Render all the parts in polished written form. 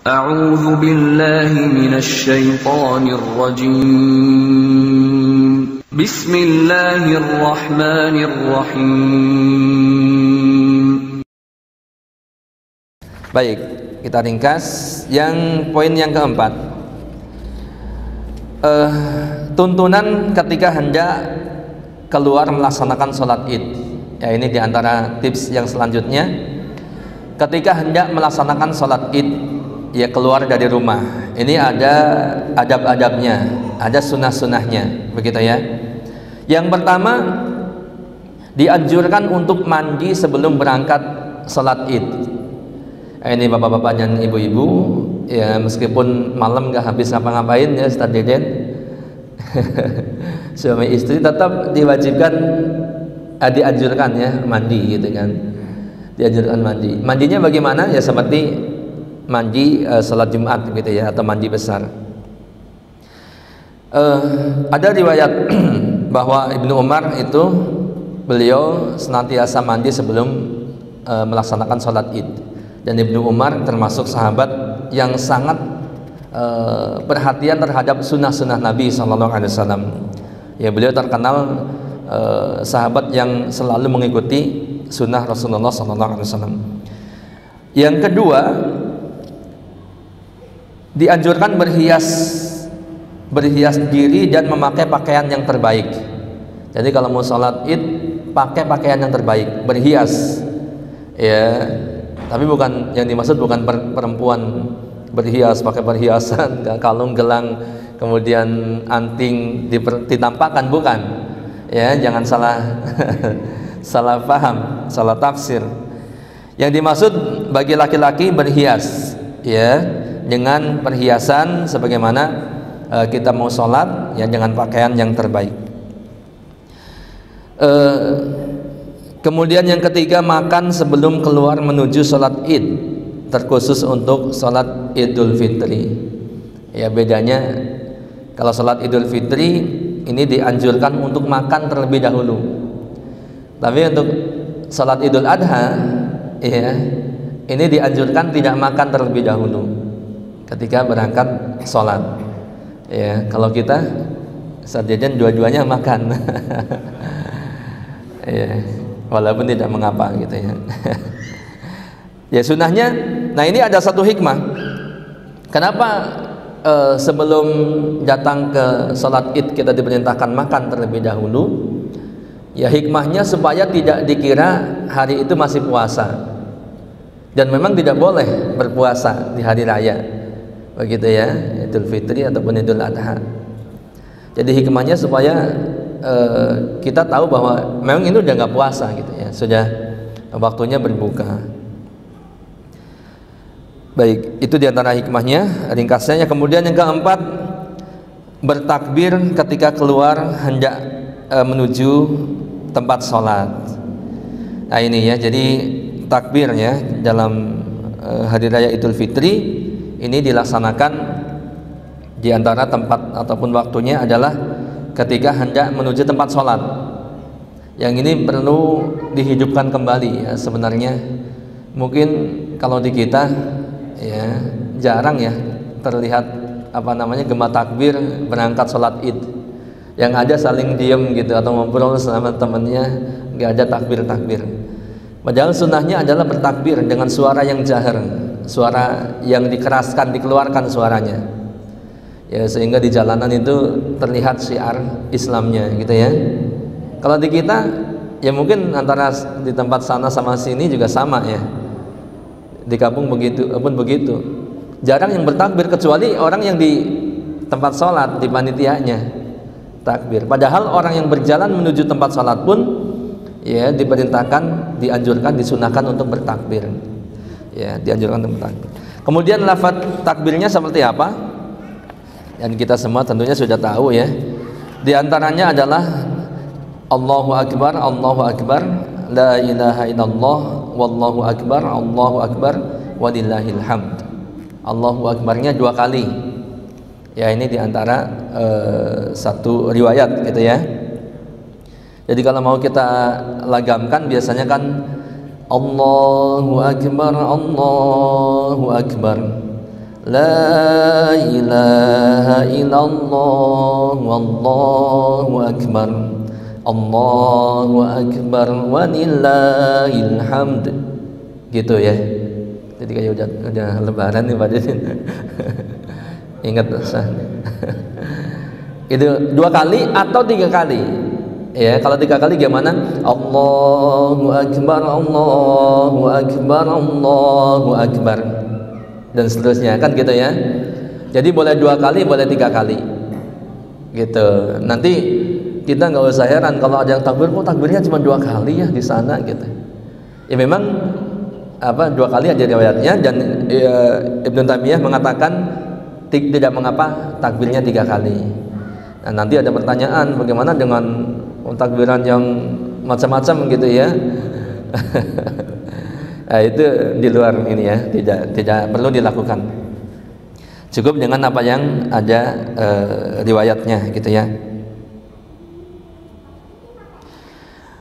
أعوذ بالله من الشيطان الرجيم بسم الله الرحمن الرحيم. Baik, kita ringkas yang poin yang keempat. Tuntunan ketika hendak keluar melaksanakan sholat id. Ya, ini diantara tips yang selanjutnya. Ketika hendak melaksanakan sholat id, ya keluar dari rumah. Ini ada adab-adabnya, ada sunnah-sunnahnya, begitu ya. Yang pertama, dianjurkan untuk mandi sebelum berangkat sholat id. Ini bapak-bapak dan ibu-ibu, ya meskipun malam nggak habis ngapa-ngapain ya Ustaz Deden, suami istri tetap diwajibkan, dianjurkan ya mandi gitu kan, dianjurkan mandi. Mandinya bagaimana? Ya seperti mandi salat Jumat gitu ya, atau mandi besar. Ada riwayat bahwa Ibnu Umar itu beliau senantiasa mandi sebelum melaksanakan sholat id. Dan Ibnu Umar termasuk sahabat yang sangat perhatian terhadap sunnah-sunnah Nabi SAW. Ya, beliau terkenal sahabat yang selalu mengikuti sunnah Rasulullah SAW. Yang kedua, dianjurkan berhias diri dan memakai pakaian yang terbaik. Jadi kalau mau sholat id, pakai pakaian yang terbaik, berhias. Ya, tapi bukan yang dimaksud bukan perempuan berhias pakai perhiasan, kalung, gelang, kemudian anting ditampakkan, bukan. Ya, jangan salah salah paham, salah tafsir. Yang dimaksud bagi laki-laki berhias, ya, dengan perhiasan sebagaimana kita mau sholat, ya dengan pakaian yang terbaik. Kemudian yang ketiga, makan sebelum keluar menuju sholat id, terkhusus untuk sholat idul fitri. Ya, bedanya kalau sholat idul fitri ini dianjurkan untuk makan terlebih dahulu, tapi untuk sholat idul adha, ya ini dianjurkan tidak makan terlebih dahulu ketika berangkat sholat. Ya, kalau kita saat jajan dua-duanya makan. Ya, walaupun tidak mengapa gitu ya. Ya, sunnahnya. Nah, ini ada satu hikmah. Kenapa sebelum datang ke sholat id kita diperintahkan makan terlebih dahulu? Ya, hikmahnya supaya tidak dikira hari itu masih puasa. Dan memang tidak boleh berpuasa di hari raya, begitu ya, Idul Fitri ataupun Idul Adha. Jadi hikmahnya supaya kita tahu bahwa memang ini udah nggak puasa gitu ya, sudah waktunya berbuka. Baik, itu diantara hikmahnya, ringkasnya. Kemudian yang keempat, bertakbir ketika keluar hendak menuju tempat sholat. Nah ini ya, jadi takbir ya dalam hari raya Idul Fitri ini dilaksanakan di antara tempat ataupun waktunya adalah ketika hendak menuju tempat sholat. Yang ini perlu dihidupkan kembali ya sebenarnya. Mungkin kalau di kita ya jarang ya terlihat gema takbir berangkat sholat id. Yang ada saling diem gitu atau ngobrol sama temannya, nggak ada takbir-takbir. Padahal sunnahnya adalah bertakbir dengan suara yang jahar, suara yang dikeraskan, dikeluarkan suaranya. Ya, sehingga di jalanan itu terlihat syiar Islamnya gitu ya. Kalau di kita ya mungkin antara di tempat sana sama sini juga sama ya. Di kampung begitu pun begitu. Jarang yang bertakbir kecuali orang yang di tempat sholat, di panitianya takbir. Padahal orang yang berjalan menuju tempat sholat pun ya diperintahkan, dianjurkan, disunahkan untuk bertakbir. Ya, dianjurkan untuk bertakbir. Kemudian lafaz takbirnya seperti apa? Dan kita semua tentunya sudah tahu ya. Di antaranya adalah Allahu Akbar, Allahu Akbar, la ilaha illallah, wallahu akbar, Allahu akbar, walillahil hamd. Allahu Akbarnya 2 kali. Ya, ini diantara satu riwayat gitu ya. Jadi kalau mau kita lagamkan biasanya kan Allahu Akbar, Allahu Akbar, La ilaha illallah wallahu akbar, Allahu akbar walillahil hamd. Gitu ya. Jadi kayak udah lebaran nih Pak Didin. Ingat sah. Itu 2 kali atau 3 kali. Ya, kalau 3 kali gimana? Allahu akbar, Allahu akbar, Allahu akbar. Dan seterusnya kan gitu ya. Jadi boleh 2 kali, boleh 3 kali. Gitu. Nanti kita nggak usah heran kalau ada yang takbir, kok takbirnya cuma 2 kali ya di sana gitu. Ya memang 2 kali aja riwayatnya, dan Ibnu Taimiyah mengatakan tidak mengapa takbirnya 3 kali. Nah, nanti ada pertanyaan bagaimana dengan takbiran yang macam-macam gitu ya. Nah, itu di luar ini ya, tidak perlu dilakukan. Cukup dengan apa yang ada riwayatnya gitu ya.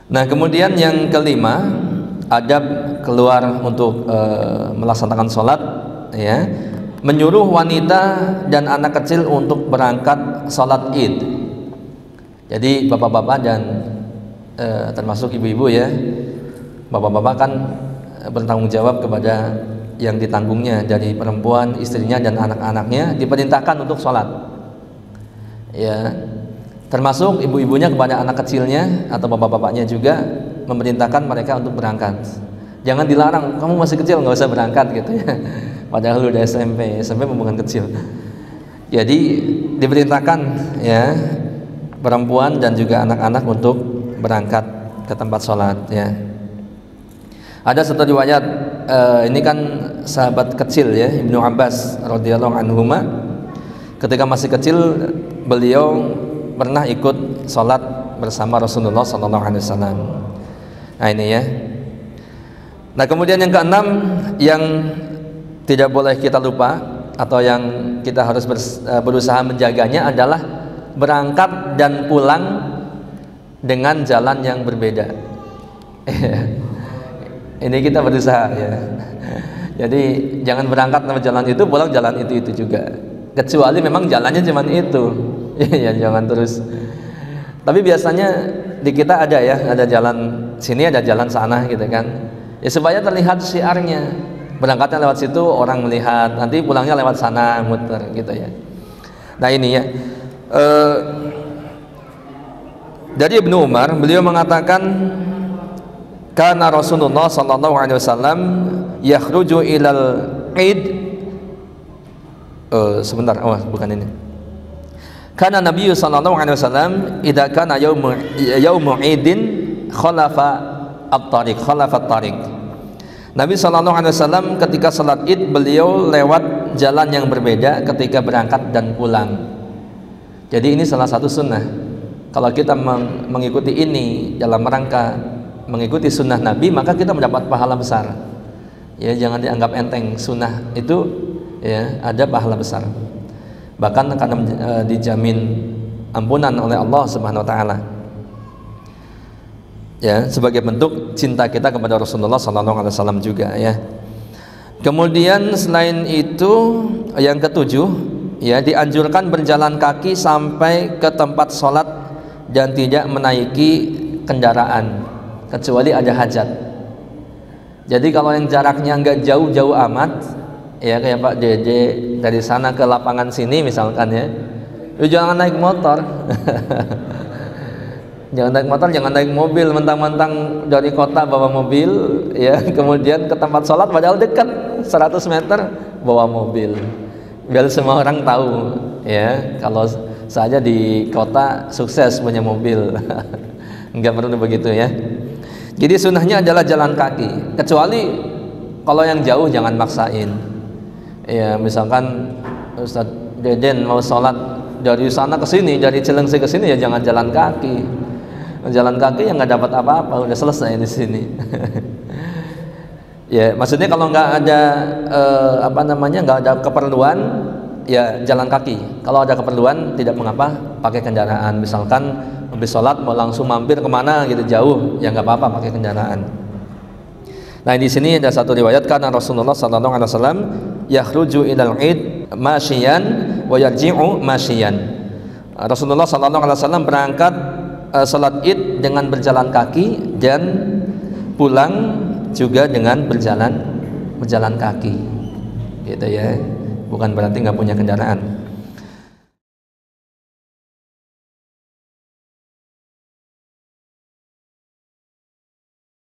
Nah, kemudian yang kelima, adab keluar untuk melaksanakan sholat ya, menyuruh wanita dan anak kecil untuk berangkat sholat id. Jadi bapak-bapak dan termasuk ibu-ibu ya, bapak-bapak kan bertanggung jawab kepada yang ditanggungnya, dari perempuan, istrinya dan anak-anaknya diperintahkan untuk sholat ya, termasuk ibu-ibunya kepada anak kecilnya atau bapak-bapaknya juga memerintahkan mereka untuk berangkat. Jangan dilarang, kamu masih kecil nggak usah berangkat gitu ya. Padahal udah SMP bukan kecil. Jadi diperintahkan ya perempuan dan juga anak-anak untuk berangkat ke tempat sholat ya. Ada satu riwayat, ini kan sahabat kecil ya, Ibnu Abbas radhiyallahu anhuma, ketika masih kecil beliau pernah ikut sholat bersama Rasulullah SAW. Nah ini ya. Nah kemudian yang keenam yang tidak boleh kita lupa atau yang kita harus berusaha menjaganya adalah berangkat dan pulang dengan jalan yang berbeda. Ini kita berusaha ya. Jadi jangan berangkat sama jalan itu, pulang jalan itu juga. Kecuali memang jalannya cuma itu. Ya jangan terus. Tapi biasanya di kita ada ya, ada jalan sini, ada jalan sana gitu kan. Ya supaya terlihat syiarnya. Berangkatnya lewat situ, orang melihat, nanti pulangnya lewat sana, muter gitu ya. Nah ini ya. Dari Ibnu Umar, beliau mengatakan karena Rasulullah sallallahu alaihi wasallam yakhruju ilal id. Sebentar, bukan ini. Karena Nabi sallallahu alaihi wasallam idza kana yaumu idin khalafa at-tariq. Nabi sallallahu alaihi wasallam ketika salat Id beliau lewat jalan yang berbeda ketika berangkat dan pulang. Jadi ini salah satu sunnah. Kalau kita mengikuti ini dalam rangka mengikuti sunnah Nabi, maka kita mendapat pahala besar. Ya jangan dianggap enteng, sunnah itu ya ada pahala besar. Bahkan akan dijamin ampunan oleh Allah Subhanahu wa taala. Ya, sebagai bentuk cinta kita kepada Rasulullah sallallahu alaihi wasallam juga ya. Kemudian selain itu yang ketujuh ya, dianjurkan berjalan kaki sampai ke tempat sholat dan tidak menaiki kendaraan kecuali ada hajat. Jadi kalau yang jaraknya nggak jauh-jauh amat ya, kayak Pak Dede dari sana ke lapangan sini misalkan ya, lu jangan naik motor. Jangan naik motor, jangan naik mobil, mentang-mentang dari kota bawa mobil ya, kemudian ke tempat sholat padahal dekat 100 meter bawa mobil. Biar semua orang tahu ya, kalau saya di kota sukses punya mobil. Enggak perlu begitu ya. Jadi sunnahnya adalah jalan kaki, kecuali kalau yang jauh jangan maksain. Ya misalkan Ustadz Deden mau sholat dari sana ke sini, dari Cilengsi ke sini, ya jangan jalan kaki. Jalan kaki yang nggak dapat apa-apa, udah selesai di sini. Ya maksudnya kalau nggak ada nggak ada keperluan ya jalan kaki. Kalau ada keperluan tidak mengapa pakai kendaraan. Misalkan habis sholat mau langsung mampir kemana gitu jauh, ya nggak apa-apa pakai kendaraan. Nah, di sini ada satu riwayat karena Rasulullah sallallahu alaihi wasallam yakhruju ilal id masyian wa yarji'u masyian. Rasulullah sallallahu alaihi wasallam berangkat salat Id dengan berjalan kaki dan pulang juga dengan berjalan kaki. Gitu ya. Bukan berarti nggak punya kendaraan.